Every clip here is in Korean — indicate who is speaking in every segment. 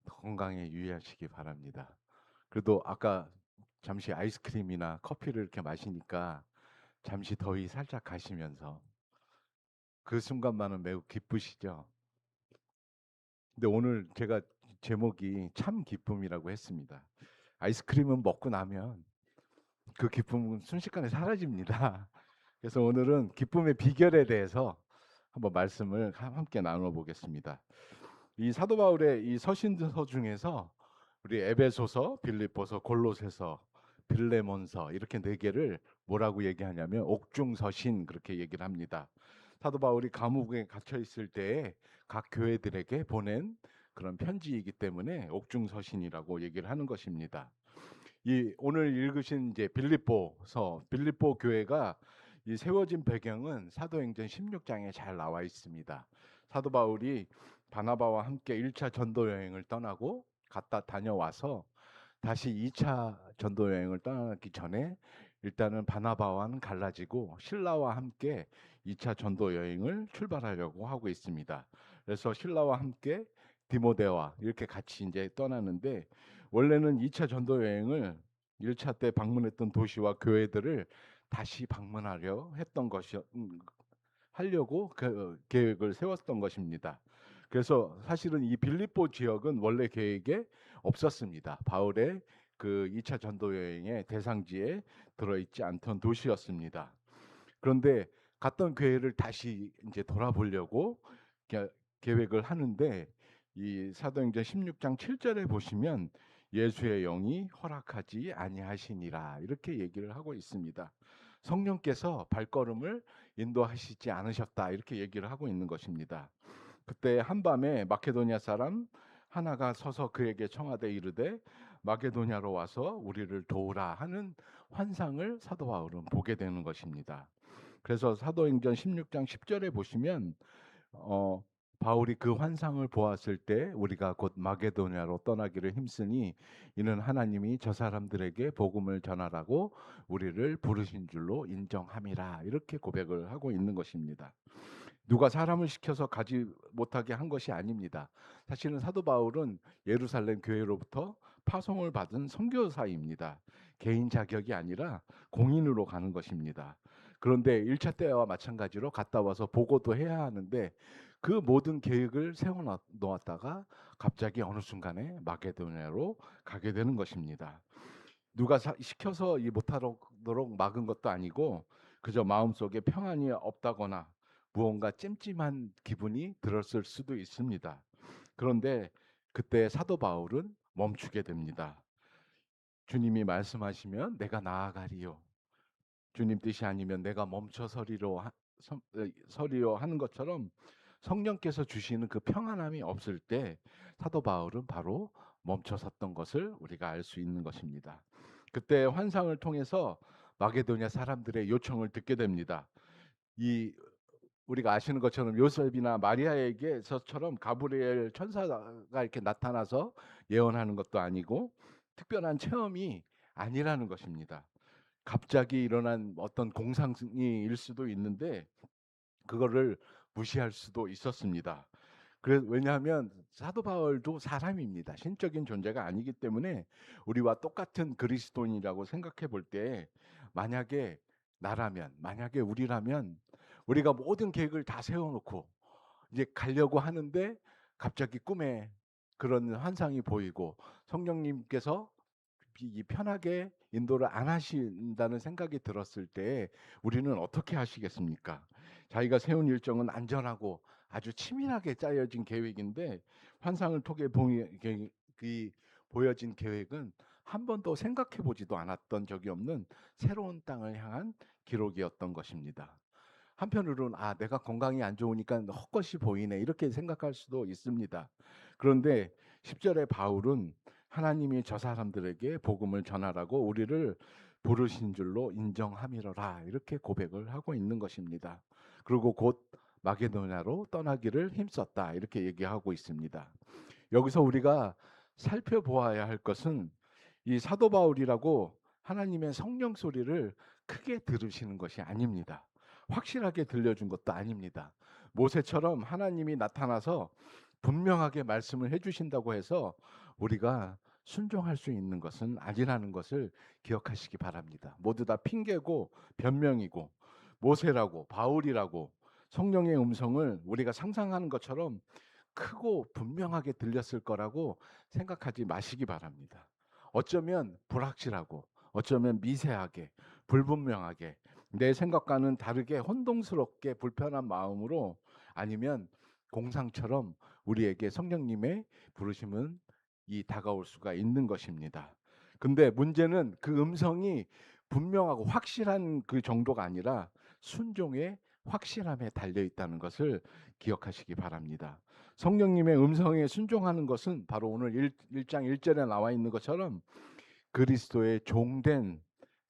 Speaker 1: 건강에 유의하시기 바랍니다. 그래도 아까 잠시 아이스크림이나 커피를 이렇게 마시니까 잠시 더위 살짝 가시면서 그 순간만은 매우 기쁘시죠? 근데 오늘 제가 제목이 참 기쁨이라고 했습니다. 아이스크림은 먹고 나면 그 기쁨은 순식간에 사라집니다. 그래서 오늘은 기쁨의 비결에 대해서 한번 말씀을 함께 나눠 보겠습니다. 이 사도 바울의 이 서신서 중에서 우리 에베소서, 빌립보서, 골로새서, 빌레몬서 이렇게 네 개를 뭐라고 얘기하냐면 옥중서신 그렇게 얘기를 합니다. 사도 바울이 감옥에 갇혀 있을 때에 각 교회들에게 보낸 그런 편지이기 때문에 옥중서신이라고 얘기를 하는 것입니다. 이 오늘 읽으신 이제 빌립보서, 빌립보 교회가 이 세워진 배경은 사도행전 16장에 잘 나와 있습니다. 사도 바울이 바나바와 함께 1차 전도 여행을 떠나고 갔다 다녀와서 다시 2차 전도 여행을 떠나기 전에 일단은 바나바와는 갈라지고 신라와 함께 2차 전도 여행을 출발하려고 하고 있습니다. 그래서 신라와 함께 디모데와 이렇게 같이 이제 떠나는데 원래는 2차 전도 여행을 1차 때 방문했던 도시와 교회들을 다시 방문하려 했던 것이 하려고 그 계획을 세웠던 것입니다. 그래서 사실은 이 빌립보 지역은 원래 계획에 없었습니다. 바울의 그 2차 전도 여행의 대상지에 들어있지 않던 도시였습니다. 그런데 갔던 교회를 다시 이제 돌아보려고 계획을 하는데 이 사도행전 16장 7절에 보시면 예수의 영이 허락하지 아니하시니라 이렇게 얘기를 하고 있습니다. 성령께서 발걸음을 인도하시지 않으셨다 이렇게 얘기를 하고 있는 것입니다. 그때 한밤에 마케도니아 사람 하나가 서서 그에게 청하되 이르되 마게도냐로 와서 우리를 도우라 하는 환상을 사도 바울은 보게 되는 것입니다. 그래서 사도행전 16장 10절에 보시면 바울이 그 환상을 보았을 때 우리가 곧 마게도냐로 떠나기를 힘쓰니 이는 하나님이 저 사람들에게 복음을 전하라고 우리를 부르신 줄로 인정함이라 이렇게 고백을 하고 있는 것입니다. 누가 사람을 시켜서 가지 못하게 한 것이 아닙니다. 사실은 사도 바울은 예루살렘 교회로부터 파송을 받은 선교사입니다. 개인 자격이 아니라 공인으로 가는 것입니다. 그런데 1차 때와 마찬가지로 갔다 와서 보고도 해야 하는데 그 모든 계획을 세워 놓았다가 갑자기 어느 순간에 마게도냐로 가게 되는 것입니다. 누가 시켜서 못하도록 막은 것도 아니고 그저 마음속에 평안이 없다거나 무언가 찜찜한 기분이 들었을 수도 있습니다. 그런데 그때 사도 바울은 멈추게 됩니다. 주님이 말씀하시면 내가 나아가리요. 주님 뜻이 아니면 내가 멈춰 서리요 하는 것처럼 성령께서 주시는 그 평안함이 없을 때 사도 바울은 바로 멈춰 섰던 것을 우리가 알 수 있는 것입니다. 그때 환상을 통해서 마게도냐 사람들의 요청을 듣게 됩니다. 이 우리가 아시는 것처럼 요셉이나 마리아에게서처럼 가브리엘 천사가 이렇게 나타나서 예언하는 것도 아니고 특별한 체험이 아니라는 것입니다. 갑자기 일어난 어떤 공상일 수도 있는데 그거를 무시할 수도 있었습니다. 왜냐하면 사도 바울도 사람입니다. 신적인 존재가 아니기 때문에 우리와 똑같은 그리스도인이라고 생각해 볼 때 만약에 나라면, 만약에 우리라면 우리가 모든 계획을 다 세워놓고 이제 가려고 하는데 갑자기 꿈에 그런 환상이 보이고 성령님께서 편하게 인도를 안 하신다는 생각이 들었을 때 우리는 어떻게 하시겠습니까? 자기가 세운 일정은 안전하고 아주 치밀하게 짜여진 계획인데 환상을 통해 보여진 계획은 한 번도 생각해 보지도 않았던 적이 없는 새로운 땅을 향한 기록이었던 것입니다. 한편으로는 내가 건강이 안 좋으니까 헛것이 보이네 이렇게 생각할 수도 있습니다. 그런데 10절에 바울은 하나님이 저 사람들에게 복음을 전하라고 우리를 부르신 줄로 인정함이로라 이렇게 고백을 하고 있는 것입니다. 그리고 곧 마게도냐로 떠나기를 힘썼다 이렇게 얘기하고 있습니다. 여기서 우리가 살펴보아야 할 것은 이 사도 바울이라고 하나님의 성령 소리를 크게 들으시는 것이 아닙니다. 확실하게 들려준 것도 아닙니다. 모세처럼 하나님이 나타나서 분명하게 말씀을 해 주신다고 해서 우리가 순종할 수 있는 것은 아니라는 것을 기억하시기 바랍니다. 모두 다 핑계고 변명이고 모세라고 바울이라고 성령의 음성을 우리가 상상하는 것처럼 크고 분명하게 들렸을 거라고 생각하지 마시기 바랍니다. 어쩌면 불확실하고 어쩌면 미세하게 불분명하게 내 생각과는 다르게 혼동스럽게 불편한 마음으로 아니면 공상처럼 우리에게 성령님의 부르심은 다가올 수가 있는 것입니다. 근데 문제는 그 음성이 분명하고 확실한 그 정도가 아니라 순종의 확실함에 달려 있다는 것을 기억하시기 바랍니다. 성령님의 음성에 순종하는 것은 바로 오늘 1장 1절에 나와 있는 것처럼 그리스도의 종된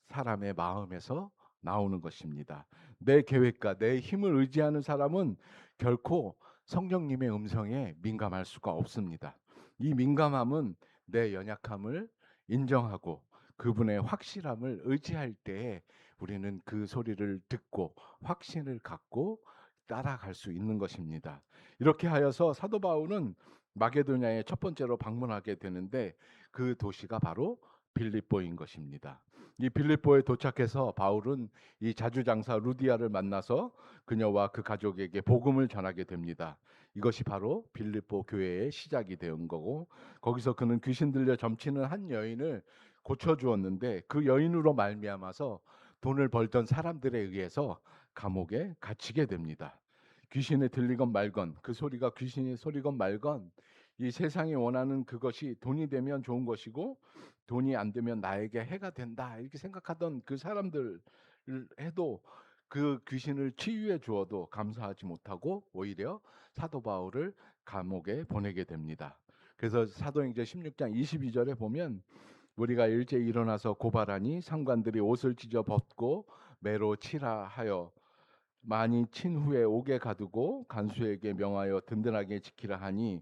Speaker 1: 사람의 마음에서 나오는 것입니다. 내 계획과 내 힘을 의지하는 사람은 결코 성령님의 음성에 민감할 수가 없습니다. 이 민감함은 내 연약함을 인정하고 그분의 확실함을 의지할 때에 우리는 그 소리를 듣고 확신을 갖고 따라갈 수 있는 것입니다. 이렇게 하여서 사도 바울은 마게도냐에 첫 번째로 방문하게 되는데 그 도시가 바로 빌립보인 것입니다. 이 빌립보에 도착해서 바울은 이 자주장사 루디아를 만나서 그녀와 그 가족에게 복음을 전하게 됩니다. 이것이 바로 빌립보 교회의 시작이 된 거고 거기서 그는 귀신 들려 점치는 한 여인을 고쳐 주었는데 그 여인으로 말미암아서 돈을 벌던 사람들에 의해서 감옥에 갇히게 됩니다. 귀신에 들리건 말건 그 소리가 귀신의 소리건 말건 이 세상이 원하는 그것이 돈이 되면 좋은 것이고 돈이 안 되면 나에게 해가 된다 이렇게 생각하던 그 사람들 해도 그 귀신을 치유해 주어도 감사하지 못하고 오히려 사도 바울을 감옥에 보내게 됩니다. 그래서 사도행전 16장 22절에 보면 우리가 일제 일어나서 고발하니 상관들이 옷을 찢어 벗고 매로 치라 하여 많이 친 후에 옥에 가두고 간수에게 명하여 든든하게 지키라 하니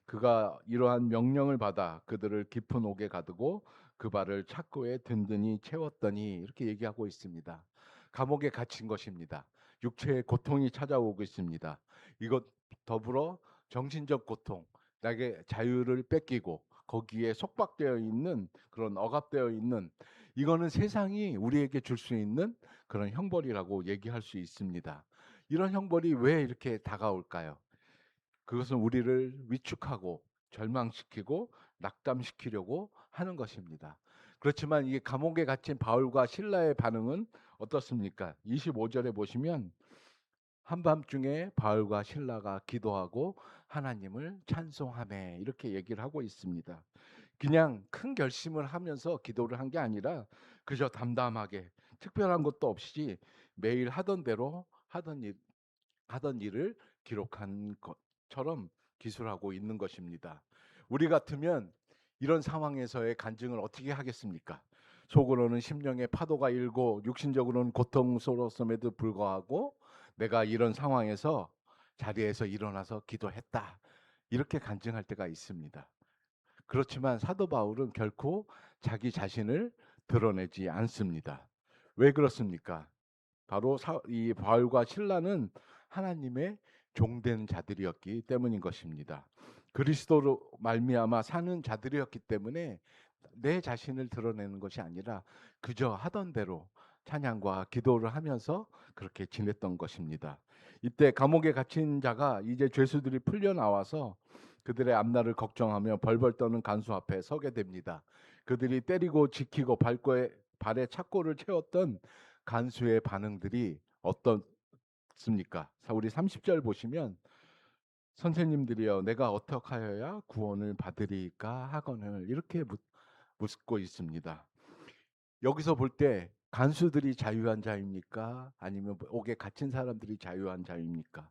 Speaker 1: 그가 이러한 명령을 받아 그들을 깊은 옥에 가두고 그 발을 착고에 든든히 채웠더니 이렇게 얘기하고 있습니다. 감옥에 갇힌 것입니다. 육체의 고통이 찾아오고 있습니다. 이것 더불어 정신적 고통, 나에게 자유를 뺏기고 거기에 속박되어 있는 그런 억압되어 있는 이거는 세상이 우리에게 줄 수 있는 그런 형벌이라고 얘기할 수 있습니다. 이런 형벌이 왜 이렇게 다가올까요? 그것은 우리를 위축하고 절망시키고 낙담시키려고 하는 것입니다. 그렇지만 이 감옥에 갇힌 바울과 실라의 반응은 어떻습니까? 25절에 보시면 한밤중에 바울과 실라가 기도하고 하나님을 찬송하며 이렇게 얘기를 하고 있습니다. 그냥 큰 결심을 하면서 기도를 한 게 아니라 그저 담담하게 특별한 것도 없이 매일 하던 대로 하던 일을 기록한 것처럼 기술하고 있는 것입니다. 우리 같으면 이런 상황에서의 간증을 어떻게 하겠습니까? 속으로는 심령의 파도가 일고 육신적으로는 고통스러웠음에도 불구하고 내가 이런 상황에서 자리에서 일어나서 기도했다. 이렇게 간증할 때가 있습니다. 그렇지만 사도 바울은 결코 자기 자신을 드러내지 않습니다. 왜 그렇습니까? 바로 이 바울과 실라는 하나님의 종된 자들이었기 때문인 것입니다. 그리스도로 말미암아 사는 자들이었기 때문에 내 자신을 드러내는 것이 아니라 그저 하던 대로 찬양과 기도를 하면서 그렇게 지냈던 것입니다. 이때 감옥에 갇힌 자가 이제 죄수들이 풀려 나와서 그들의 앞날을 걱정하며 벌벌 떠는 간수 앞에 서게 됩니다. 그들이 때리고 지키고 발에 착고를 채웠던 간수의 반응들이 어떻습니까? 우리 30절 보시면 선생님들이여 내가 어떻게 하여야 구원을 받으리까 하거늘 이렇게 묻고 있습니다. 여기서 볼 때 간수들이 자유한 자입니까? 아니면 옥에 갇힌 사람들이 자유한 자입니까?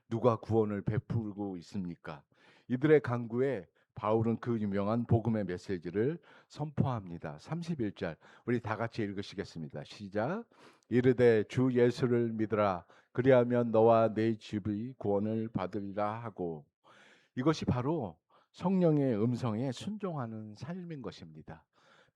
Speaker 1: 누가 구원을 베풀고 있습니까? 이들의 간구에 바울은 그 유명한 복음의 메시지를 선포합니다. 31절 우리 다 같이 읽으시겠습니다. 시작. 이르되 주 예수를 믿으라 그리하면 너와 네 집이 구원을 받으리라 하고 이것이 바로 성령의 음성에 순종하는 삶인 것입니다.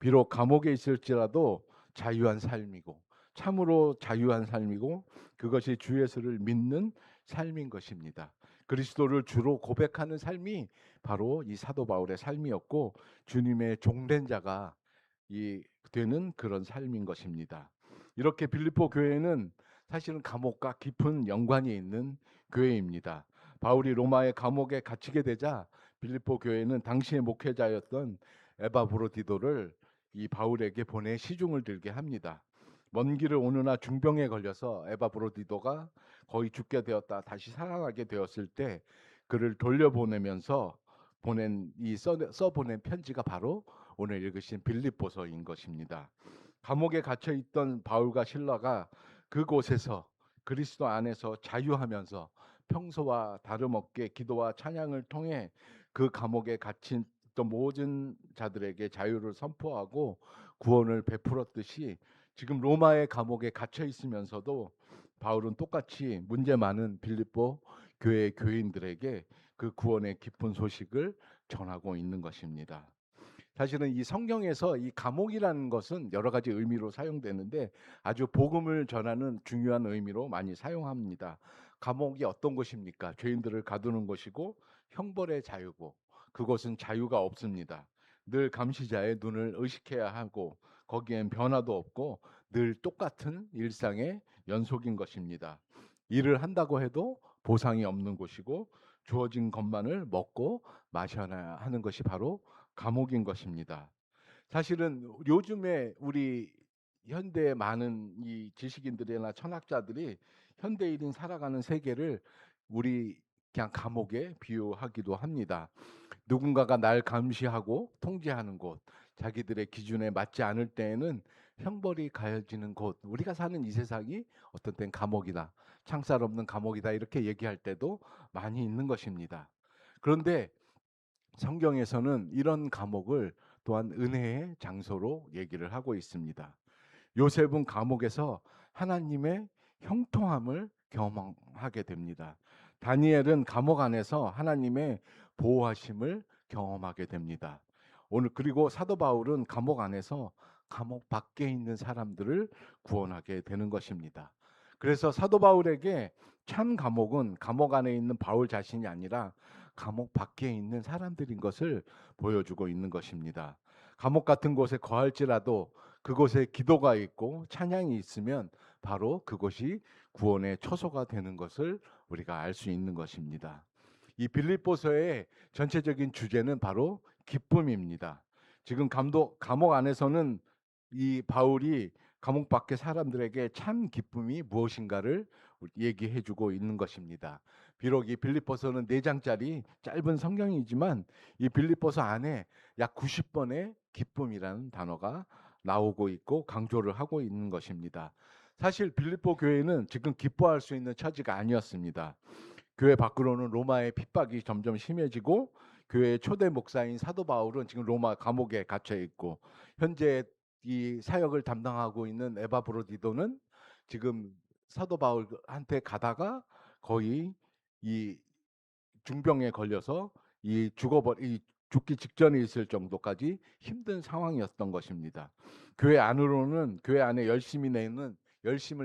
Speaker 1: 비록 감옥에 있을지라도 자유한 삶이고 참으로 자유한 삶이고 그것이 주 예수를 믿는 삶인 것입니다. 그리스도를 주로 고백하는 삶이 바로 이 사도 바울의 삶이었고 주님의 종된 자가 이 되는 그런 삶인 것입니다. 이렇게 빌립보 교회는 사실은 감옥과 깊은 연관이 있는 교회입니다. 바울이 로마의 감옥에 갇히게 되자 빌립보 교회는 당시의 목회자였던 에바브로디도를 이 바울에게 보내 시중을 들게 합니다. 먼 길을 오느나 중병에 걸려서 에바브로디도가 거의 죽게 되었다 다시 살아나게 되었을 때 그를 돌려보내면서 써보낸 편지가 바로 오늘 읽으신 빌립보서인 것입니다. 감옥에 갇혀 있던 바울과 실라가 그곳에서 그리스도 안에서 자유하면서 평소와 다름없게 기도와 찬양을 통해 그 감옥에 갇힌 모든 자들에게 자유를 선포하고 구원을 베풀었듯이 지금 로마의 감옥에 갇혀 있으면서도 바울은 똑같이 문제 많은 빌립보 교회 교인들에게 그 구원의 기쁜 소식을 전하고 있는 것입니다. 사실은 이 성경에서 이 감옥이라는 것은 여러 가지 의미로 사용되는데 아주 복음을 전하는 중요한 의미로 많이 사용합니다. 감옥이 어떤 곳입니까? 죄인들을 가두는 곳이고 형벌의 자유고 그곳은 자유가 없습니다. 늘 감시자의 눈을 의식해야 하고 거기엔 변화도 없고 늘 똑같은 일상의 연속인 것입니다. 일을 한다고 해도 보상이 없는 곳이고 주어진 것만을 먹고 마셔야 하는 것이 바로 감옥인 것입니다. 사실은 요즘에 우리 현대의 많은 이 지식인들이나 철학자들이 현대인이 살아가는 세계를 우리 그냥 감옥에 비유하기도 합니다. 누군가가 날 감시하고 통제하는 곳, 자기들의 기준에 맞지 않을 때에는 형벌이 가해지는 곳, 우리가 사는 이 세상이 어떤 땐 감옥이다, 창살 없는 감옥이다 이렇게 얘기할 때도 많이 있는 것입니다. 그런데 성경에서는 이런 감옥을 또한 은혜의 장소로 얘기를 하고 있습니다. 요셉은 감옥에서 하나님의 형통함을 경험하게 됩니다. 다니엘은 감옥 안에서 하나님의 보호하심을 경험하게 됩니다. 오늘 그리고 사도 바울은 감옥 안에서 감옥 밖에 있는 사람들을 구원하게 되는 것입니다. 그래서 사도 바울에게 참 감옥은 감옥 안에 있는 바울 자신이 아니라 감옥 밖에 있는 사람들인 것을 보여주고 있는 것입니다. 감옥 같은 곳에 거할지라도 그곳에 기도가 있고 찬양이 있으면 바로 그것이 구원의 처소가 되는 것을 우리가 알 수 있는 것입니다. 이 빌립보서의 전체적인 주제는 바로 기쁨입니다. 지금 감옥 안에서는 이 바울이 감옥 밖의 사람들에게 참 기쁨이 무엇인가를 얘기해 주고 있는 것입니다. 비록 이 빌립보서는 4장짜리 짧은 성경이지만 이 빌립보서 안에 약 90번의 기쁨이라는 단어가 나오고 있고 강조를 하고 있는 것입니다. 사실 빌립보 교회는 지금 기뻐할 수 있는 처지가 아니었습니다. 교회 밖으로는 로마의 핍박이 점점 심해지고 교회의 초대 목사인 사도 바울은 지금 로마 감옥에 갇혀 있고 현재 이 사역을 담당하고 있는 에바브로디도는 지금 사도 바울한테 가다가 거의 이 중병에 걸려서 이 죽기 직전에 있을 정도까지 힘든 상황이었던 것입니다. 교회 안에 열심을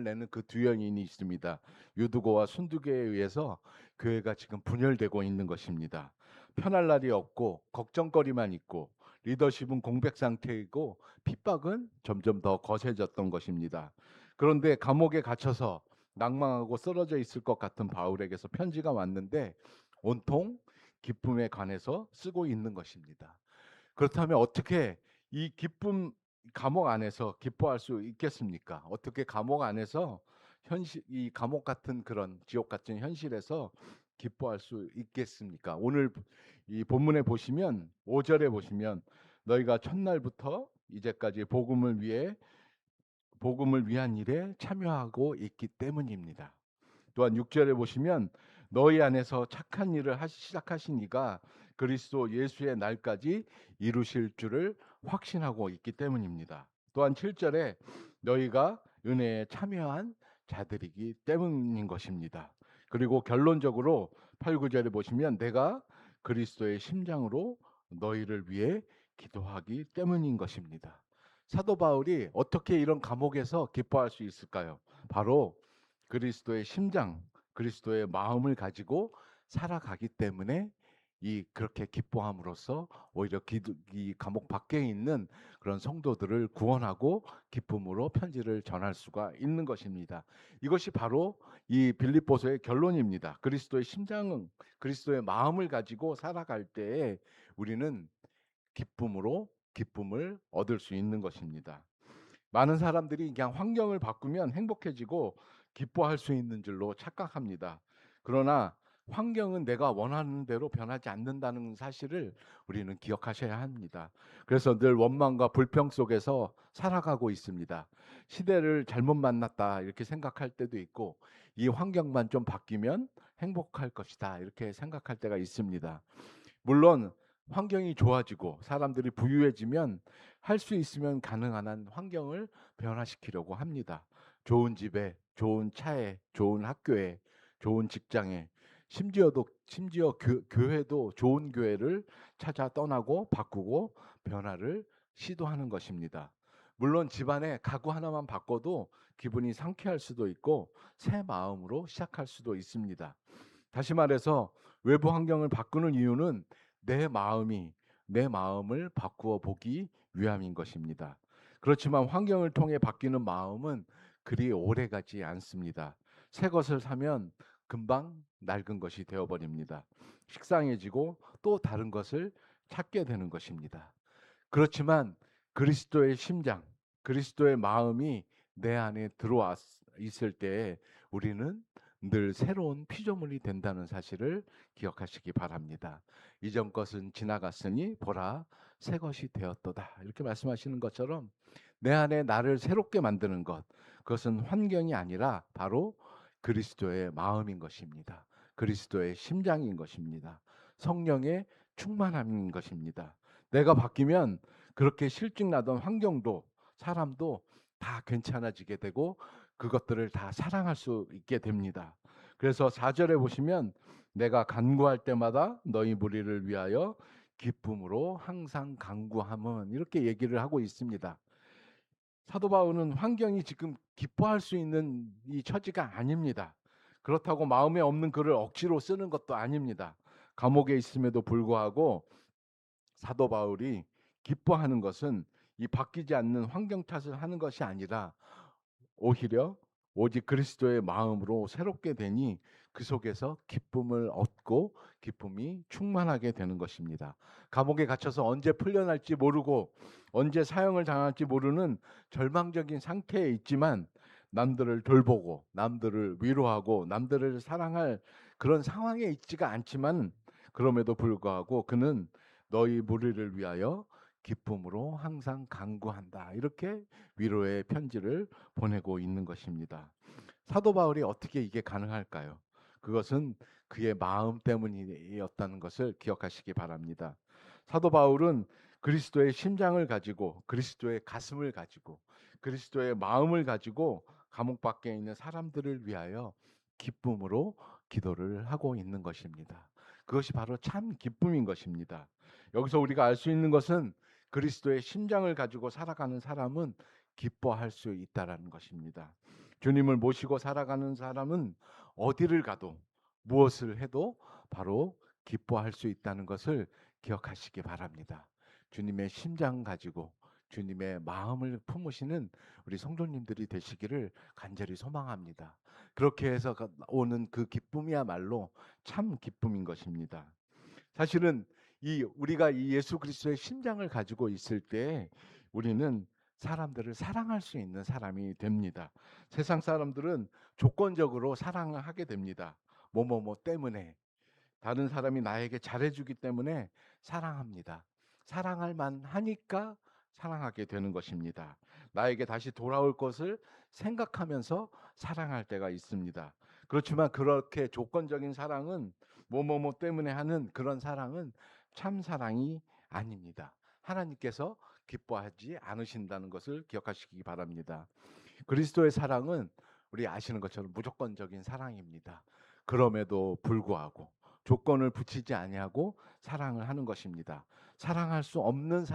Speaker 1: 내는 그 두 여인이 있습니다. 유두고와 순두계에 의해서 교회가 지금 분열되고 있는 것입니다. 편할 날이 없고 걱정거리만 있고 리더십은 공백 상태이고 핍박은 점점 더 거세졌던 것입니다. 그런데 감옥에 갇혀서 낭망하고 쓰러져 있을 것 같은 바울에게서 편지가 왔는데 온통 기쁨에 관해서 쓰고 있는 것입니다. 그렇다면 어떻게 이 기쁨 감옥 안에서 기뻐할 수 있겠습니까? 어떻게 감옥 안에서 이 감옥 같은 그런 지옥 같은 현실에서 기뻐할 수 있겠습니까? 오늘 이 본문에 보시면 5절에 보시면 너희가 첫날부터 이제까지 복음을 위한 일에 참여하고 있기 때문입니다. 또한 6절에 보시면 너희 안에서 착한 일을 시작하신 이가 그리스도 예수의 날까지 이루실 줄을 확신하고 있기 때문입니다. 또한 7절에 너희가 은혜에 참여한 자들이기 때문인 것입니다. 그리고 결론적으로 8, 9절에 보시면 내가 그리스도의 심장으로 너희를 위해 기도하기 때문인 것입니다. 사도 바울이 어떻게 이런 감옥에서 기뻐할 수 있을까요? 바로 그리스도의 심장, 그리스도의 마음을 가지고 살아가기 때문에 그렇게 기뻐함으로써 오히려 이 감옥 밖에 있는 그런 성도들을 구원하고 기쁨으로 편지를 전할 수가 있는 것입니다. 이것이 바로 이 빌립보서의 결론입니다. 그리스도의 심장은 그리스도의 마음을 가지고 살아갈 때에 우리는 기쁨을 얻을 수 있는 것입니다. 많은 사람들이 그냥 환경을 바꾸면 행복해지고 기뻐할 수 있는 줄로 착각합니다. 그러나 환경은 내가 원하는 대로 변하지 않는다는 사실을 우리는 기억하셔야 합니다. 그래서 늘 원망과 불평 속에서 살아가고 있습니다. 시대를 잘못 만났다 이렇게 생각할 때도 있고, 이 환경만 좀 바뀌면 행복할 것이다 이렇게 생각할 때가 있습니다. 물론 환경이 좋아지고 사람들이 부유해지면 할 수 있으면 가능한 한 환경을 변화시키려고 합니다. 좋은 집에, 좋은 차에, 좋은 학교에, 좋은 직장에, 심지어 교회도 좋은 교회를 찾아 떠나고 바꾸고 변화를 시도하는 것입니다. 물론 집안에 가구 하나만 바꿔도 기분이 상쾌할 수도 있고 새 마음으로 시작할 수도 있습니다. 다시 말해서 외부 환경을 바꾸는 이유는 내 마음을 바꾸어 보기 위함인 것입니다. 그렇지만 환경을 통해 바뀌는 마음은 그리 오래가지 않습니다. 새 것을 사면 금방 낡은 것이 되어버립니다. 식상해지고 또 다른 것을 찾게 되는 것입니다. 그렇지만 그리스도의 심장, 그리스도의 마음이 내 안에 들어왔 있을 때에 우리는 늘 새로운 피조물이 된다는 사실을 기억하시기 바랍니다. 이전 것은 지나갔으니 보라 새 것이 되었도다. 이렇게 말씀하시는 것처럼 내 안에 나를 새롭게 만드는 것, 그것은 환경이 아니라 바로 그리스도의 마음인 것입니다. 그리스도의 심장인 것입니다. 성령의 충만함인 것입니다. 내가 바뀌면 그렇게 실증나던 환경도 사람도 다 괜찮아지게 되고 그것들을 다 사랑할 수 있게 됩니다. 그래서 4절에 보시면 내가 간구할 때마다 너희 무리를 위하여 기쁨으로 항상 간구함은 이렇게 얘기를 하고 있습니다. 사도 바울은 환경이 지금 기뻐할 수 있는 이 처지가 아닙니다. 그렇다고 마음에 없는 글을 억지로 쓰는 것도 아닙니다. 감옥에 있음에도 불구하고 사도 바울이 기뻐하는 것은 이 바뀌지 않는 환경 탓을 하는 것이 아니라 오히려 오직 그리스도의 마음으로 새롭게 되니 그 속에서 기쁨을 얻고 기쁨이 충만하게 되는 것입니다. 감옥에 갇혀서 언제 풀려날지 모르고 언제 사형을 당할지 모르는 절망적인 상태에 있지만 남들을 돌보고 남들을 위로하고 남들을 사랑할 그런 상황에 있지가 않지만 그럼에도 불구하고 그는 너희 무리를 위하여 기쁨으로 항상 간구한다. 이렇게 위로의 편지를 보내고 있는 것입니다. 사도 바울이 어떻게 이게 가능할까요? 그것은 그의 마음 때문이었다는 것을 기억하시기 바랍니다. 사도 바울은 그리스도의 심장을 가지고 그리스도의 가슴을 가지고 그리스도의 마음을 가지고 감옥 밖에 있는 사람들을 위하여 기쁨으로 기도를 하고 있는 것입니다. 그것이 바로 참 기쁨인 것입니다. 여기서 우리가 알 수 있는 것은 그리스도의 심장을 가지고 살아가는 사람은 기뻐할 수 있다라는 것입니다. 주님을 모시고 살아가는 사람은 어디를 가도 무엇을 해도 바로 기뻐할 수 있다는 것을 기억하시기 바랍니다. 주님의 심장 가지고 주님의 마음을 품으시는 우리 성도님들이 되시기를 간절히 소망합니다. 그렇게 해서 오는 그 기쁨이야말로 참 기쁨인 것입니다. 사실은 우리가 이 예수 그리스도의 심장을 가지고 있을 때 우리는 사람들을 사랑할 수 있는 사람이 됩니다. 세상 사람들은 조건적으로 사랑을 하게 됩니다. 뭐뭐뭐 때문에 다른 사람이 나에게 잘해주기 때문에 사랑합니다. 사랑할 만하니까 사랑하게 되는 것입니다. 나에게 다시 돌아올 것을 생각하면서 사랑할 때가 있습니다. 그렇지만 그렇게 조건적인 사랑은 뭐뭐뭐 때문에 하는 그런 사랑은 참 사랑이 아닙니다. 하나님께서 기뻐하지 않으신다는 것을 기억하시기 바랍니다. 그리스도의 사랑은 우리 아시는 것처럼 무조건적인 사랑입니다. 그럼에도 불구하고 조건을 붙이지 아니하고 사랑을 하는 것입니다. 사랑할 수 없는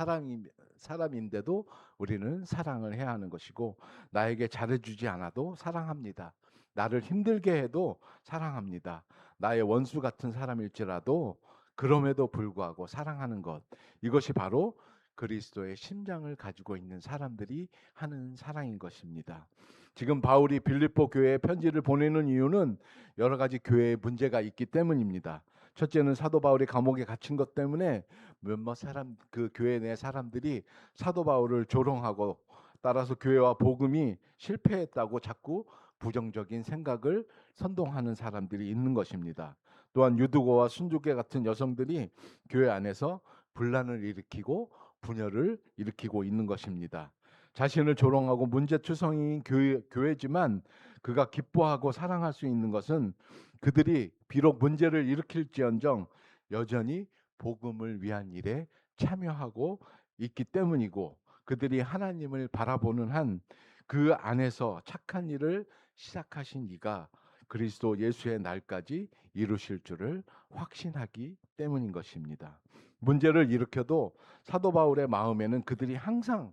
Speaker 1: 사람인데도 우리는 사랑을 해야 하는 것이고 나에게 잘해주지 않아도 사랑합니다. 나를 힘들게 해도 사랑합니다. 나의 원수 같은 사람일지라도 그럼에도 불구하고 사랑하는 것. 이것이 바로 그리스도의 심장을 가지고 있는 사람들이 하는 사랑인 것입니다. 지금 바울이 빌립보 교회에 편지를 보내는 이유는 여러 가지 교회에 문제가 있기 때문입니다. 첫째는 사도 바울이 감옥에 갇힌 것 때문에 몇몇 사람, 그 교회 내 사람들이 사도 바울을 조롱하고, 따라서 교회와 복음이 실패했다고 자꾸 부정적인 생각을 선동하는 사람들이 있는 것입니다. 또한 유두고와 순두계 같은 여성들이 교회 안에서 분란을 일으키고 분열을 일으키고 있는 것입니다. 자신을 조롱하고 문제투성이인 교회지만 그가 기뻐하고 사랑할 수 있는 것은 그들이 비록 문제를 일으킬지언정 여전히 복음을 위한 일에 참여하고 있기 때문이고, 그들이 하나님을 바라보는 한 그 안에서 착한 일을 시작하신 이가 그리스도 예수의 날까지 이루실 줄을 확신하기 때문인 것입니다. 문제를 일으켜도 사도 바울의 마음에는 그들이 항상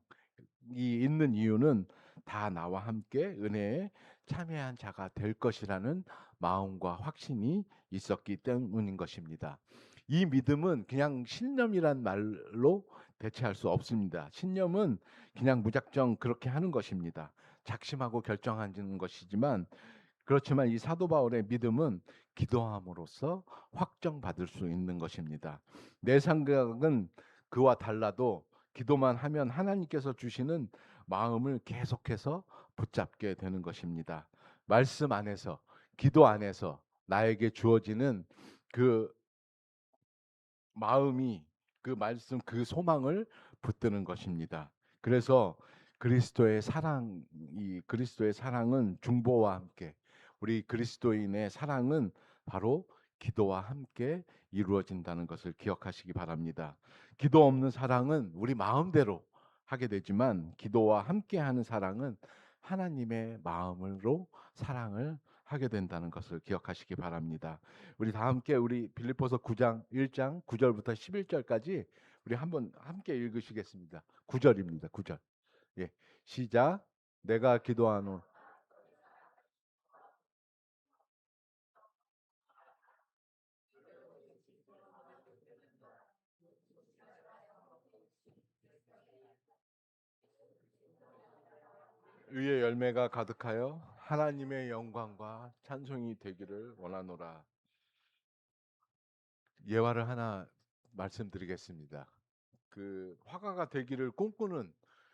Speaker 1: 있는 이유는 다 나와 함께 은혜에 참여한 자가 될 것이라는 마음과 확신이 있었기 때문인 것입니다. 이 믿음은 그냥 신념이란 말로 대체할 수 없습니다. 신념은 그냥 무작정 그렇게 하는 것입니다. 작심하고 결정하는 것이지만, 그렇지만 이 사도 바울의 믿음은 기도함으로써 확정받을 수 있는 것입니다. 내 생각은 그와 달라도 기도만 하면 하나님께서 주시는 마음을 계속해서 붙잡게 되는 것입니다. 말씀 안에서, 기도 안에서 나에게 주어지는 그 마음이, 그 말씀, 그 소망을 붙드는 것입니다. 그래서 그리스도의 사랑은 중보와 함께, 우리 그리스도인의 사랑은 바로 기도와 함께 이루어진다는 것을 기억하시기 바랍니다. 기도 없는 사랑은 우리 마음대로 하게 되지만, 기도와 함께 하는 사랑은 하나님의 마음으로 사랑을 하게 된다는 것을 기억하시기 바랍니다. 우리 다 함께 우리 빌립보서 9장 1장 9절부터 11절까지 우리 한번 함께 읽으시겠습니다. 9절입니다. 9절. 예. 시작. 내가 기도하노. 의의 열매가 가득하여 하나님의 영광과 찬송이 되기를 원하노라. 예화를 하나 말씀드리겠습니다. 그 화가가 되기를 꿈꾸는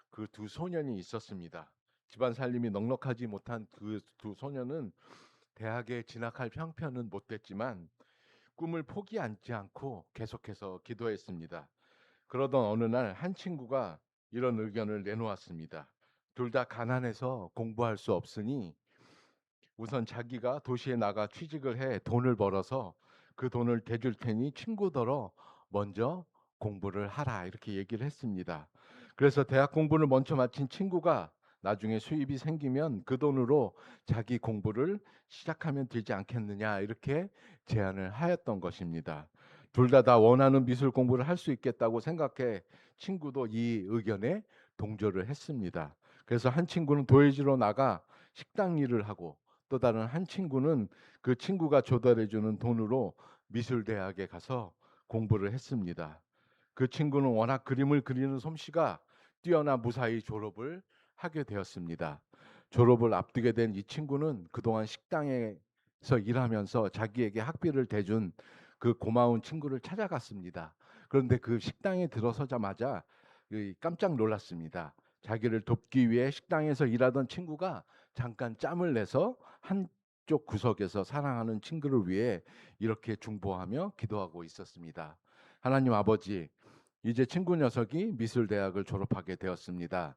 Speaker 1: 그 두 소년이 있었습니다. 집안 살림이 넉넉하지 못한 그 두 소년은 대학에 진학할 형편은 못 됐지만 꿈을 포기하지 않고 계속해서 기도했습니다. 그러던 어느 날 한 친구가 이런 의견을 내놓았습니다. 둘 다 가난해서 공부할 수 없으니 우선 자기가 도시에 나가 취직을 해 돈을 벌어서 그 돈을 대줄 테니 친구더러 먼저 공부를 하라, 이렇게 얘기를 했습니다. 그래서 대학 공부를 먼저 마친 친구가 나중에 수입이 생기면 그 돈으로 자기 공부를 시작하면 되지 않겠느냐, 이렇게 제안을 하였던 것입니다. 둘 다 원하는 미술 공부를 할 수 있겠다고 생각해 친구도 이 의견에 동조를 했습니다. 그래서 한 친구는 도예지로 나가 식당 일을 하고, 또 다른 한 친구는 그 친구가 조달해 주는 돈으로 미술대학에 가서 공부를 했습니다. 그 친구는 워낙 그림을 그리는 솜씨가 뛰어나 무사히 졸업을 하게 되었습니다. 졸업을 앞두게 된 이 친구는 그동안 식당에서 일하면서 자기에게 학비를 대준 그 고마운 친구를 찾아갔습니다. 그런데 그 식당에 들어서자마자 깜짝 놀랐습니다. 자기를 돕기 위해 식당에서 일하던 친구가 잠깐 짬을 내서 한쪽 구석에서 사랑하는 친구를 위해 이렇게 중보하며 기도하고 있었습니다. 하나님 아버지, 이제 친구 녀석이 미술대학을 졸업하게 되었습니다.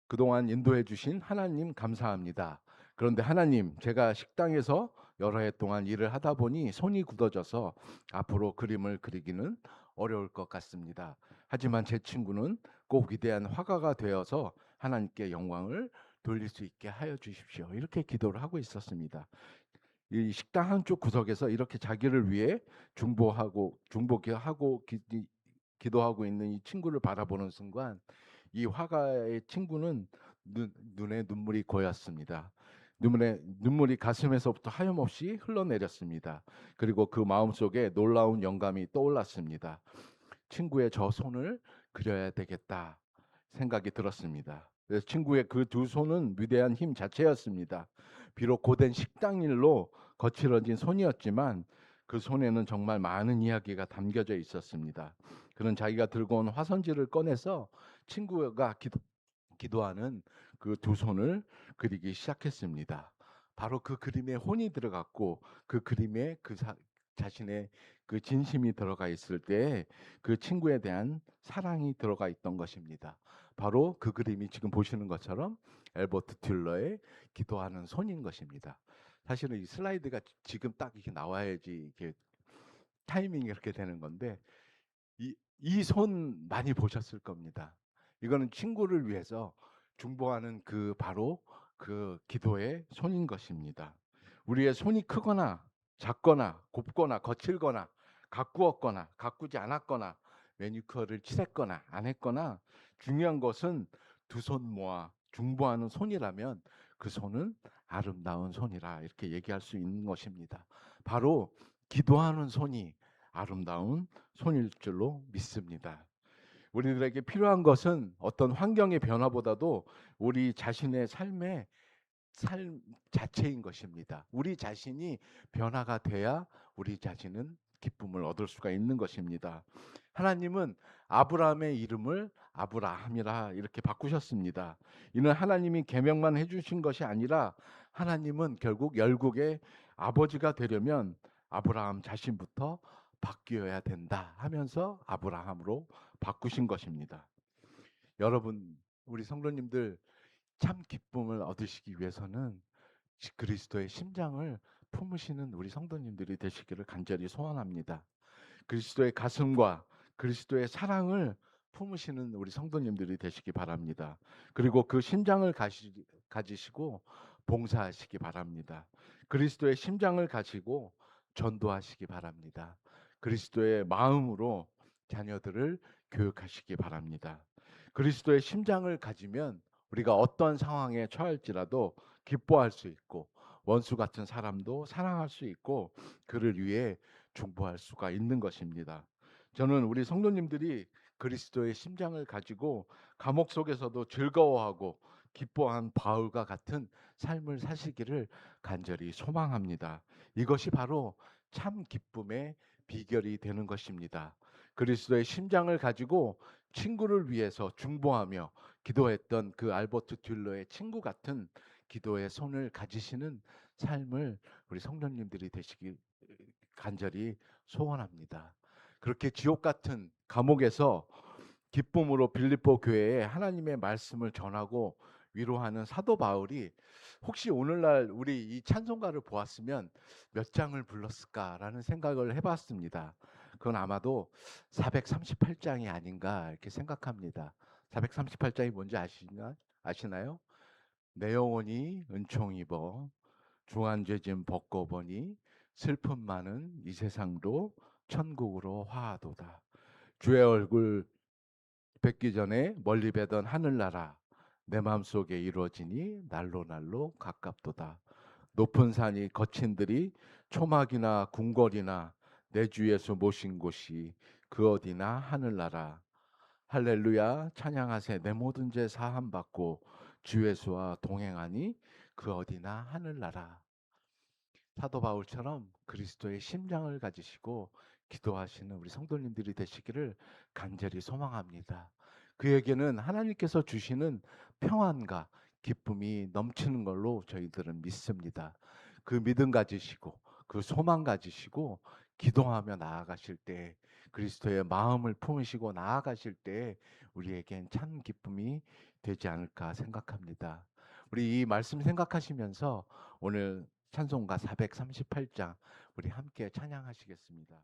Speaker 1: 그동안 인도해 주신 하나님 감사합니다. 그런데 하나님, 제가 식당에서 여러 해 동안 일을 하다 보니 손이 굳어져서 앞으로 그림을 그리기는 어려울 것 같습니다. 하지만 제 친구는 꼭 위대한 화가가 되어서 하나님께 영광을 돌릴 수 있게 하여 주십시오, 이렇게 기도를 하고 있었습니다. 이 식당 한쪽 구석에서 이렇게 자기를 위해 중보하고 기도하고 있는 이 친구를 바라보는 순간 이 화가의 친구는 눈에 눈물이 고였습니다. 눈물이 가슴에서부터 하염없이 흘러내렸습니다. 그리고 그 마음속에 놀라운 영감이 떠올랐습니다. 친구의 저 손을 그려야 되겠다 생각이 들었습니다. 그래서 친구의 그 두 손은 위대한 힘 자체였습니다. 비록 고된 식당일로 거칠어진 손이었지만 그 손에는 정말 많은 이야기가 담겨져 있었습니다. 그는 자기가 들고 온 화선지를 꺼내서 친구가 기도하는 그 두 손을 그리기 시작했습니다. 바로 그 그림에 혼이 들어갔고 그 그림에 자신의 그 진심이 들어가 있을 때 그 친구에 대한 사랑이 들어가 있던 것입니다. 바로 그 그림이 지금 보시는 것처럼 엘버트 튤러의 기도하는 손인 것입니다. 사실은 이 슬라이드가 지금 딱 이렇게 나와야지 이게 타이밍이 이렇게 되는 건데 이 손 많이 보셨을 겁니다. 이거는 친구를 위해서 중보하는 그 바로 그 기도의 손인 것입니다. 우리의 손이 크거나 작거나 곱거나 거칠거나 가꾸었거나 가꾸지 않았거나 매니큐어를 칠했거나 안 했거나 중요한 것은 두 손 모아 중보하는 손이라면 그 손은 아름다운 손이라 이렇게 얘기할 수 있는 것입니다. 바로 기도하는 손이 아름다운 손일 줄로 믿습니다. 우리들에게 필요한 것은 어떤 환경의 변화보다도 우리 자신의 삶의 삶 자체인 것입니다. 우리 자신이 변화가 돼야 우리 자신은 기쁨을 얻을 수가 있는 것입니다. 하나님은 아브라함의 이름을 아브라함이라 이렇게 바꾸셨습니다. 이는 하나님이 계명만 해주신 것이 아니라 하나님은 결국 열국의 아버지가 되려면 아브라함 자신부터 바뀌어야 된다 하면서 아브라함으로 바꾸신 것입니다. 여러분, 우리 성도님들 참 기쁨을 얻으시기 위해서는 그리스도의 심장을 품으시는 우리 성도님들이 되시기를 간절히 소원합니다. 그리스도의 가슴과 그리스도의 사랑을 품으시는 우리 성도님들이 되시기 바랍니다. 그리고 그 심장을 가지시고 봉사하시기 바랍니다. 그리스도의 심장을 가지고 전도하시기 바랍니다. 그리스도의 마음으로 자녀들을 교육하시기 바랍니다. 그리스도의 심장을 가지면 우리가 어떤 상황에 처할지라도 기뻐할 수 있고 원수 같은 사람도 사랑할 수 있고 그를 위해 중보할 수가 있는 것입니다. 저는 우리 성도님들이 그리스도의 심장을 가지고 감옥 속에서도 즐거워하고 기뻐한 바울과 같은 삶을 사시기를 간절히 소망합니다. 이것이 바로 참 기쁨의 비결이 되는 것입니다. 그리스도의 심장을 가지고 친구를 위해서 중보하며 기도했던 그 알버트 듈러의 친구 같은 기도의 손을 가지시는 삶을 우리 성도님들이 되시길 간절히 소원합니다. 그렇게 지옥 같은 감옥에서 기쁨으로 빌립보 교회에 하나님의 말씀을 전하고 위로하는 사도 바울이 혹시 오늘날 우리 이 찬송가를 보았으면 몇 장을 불렀을까라는 생각을 해봤습니다. 그건 아마도 438장이 아닌가 이렇게 생각합니다. 438장이 뭔지 아시나요? 내 영혼이 은총 입어 중한 죄짐 벗고 보니 슬픔 많은 이 세상도 천국으로 화하도다. 주의 얼굴 뵙기 전에 멀리 뵈던 하늘나라 내 마음속에 이루어지니 날로 날로 가깝도다. 높은 산이 거친 들이 초막이나 궁궐이나 내 주 예수 모신 곳이 그 어디나 하늘나라. 할렐루야 찬양하세 내 모든 죄 사함 받고 주 예수와 동행하니 그 어디나 하늘나라. 사도 바울처럼 그리스도의 심장을 가지시고 기도하시는 우리 성도님들이 되시기를 간절히 소망합니다. 그에게는 하나님께서 주시는 평안과 기쁨이 넘치는 걸로 저희들은 믿습니다. 그 믿음 가지시고 그 소망 가지시고 기도하며 나아가실 때 그리스도의 마음을 품으시고 나아가실 때 우리에겐 참 기쁨이 되지 않을까 생각합니다. 우리 이 말씀 생각하시면서 오늘 찬송가 438장 우리 함께 찬양하시겠습니다.